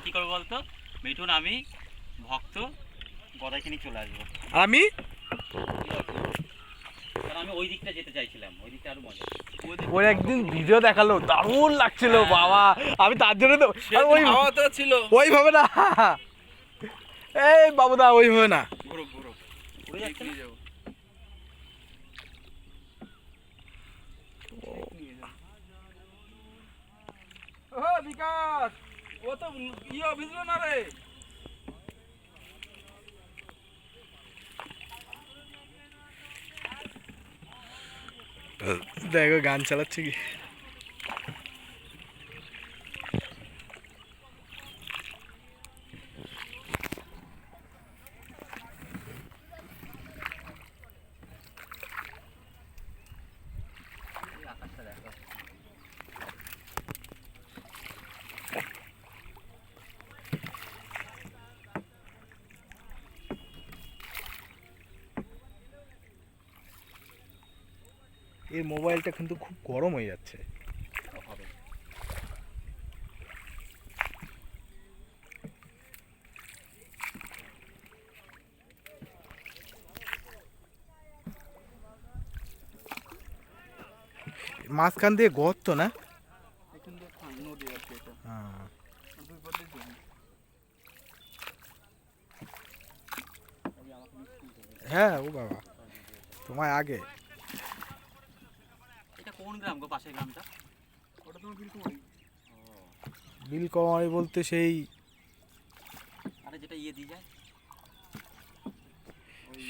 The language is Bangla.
কি করবো বলতো মিঠুন, আমি ভক্ত গদাইকে নিয়ে চলে আসবো। আমি কারণ আমি ওই দিকটা যেতে চাইছিলাম, ওই দিকটা আরো মজা। ওর একদিন ভিডিও দেখালো, দারুণ লাগছিল বাবা। আমি তার জন্য তো ওই ছিল ওইভাবে না, এই বাবুদা ওইভাবে না। উড়ে যাচ্ছে না? বিকাশ ও তো ভিজলো না রে। দেখো গান চালাচ্ছে কি। এই আকাশটা দেখো। এই মোবাইলটা কিন্তু খুব গরম হয়ে যাচ্ছে। হবে। মাঝখান দিয়ে গর্ত না? এখান দিয়ে নদী আছে এটা। হ্যাঁ। দুই পথে জমি। হ্যাঁ ও বাবা, তোমায় আগে। এটা কোন গ্রাম গো, পাশের গ্রামটা? ওটা তোমার বিলকুমারি। বিলকুমারি বলতে সেই আরে যেটা ইয়ে দিয়ে যায়, ওই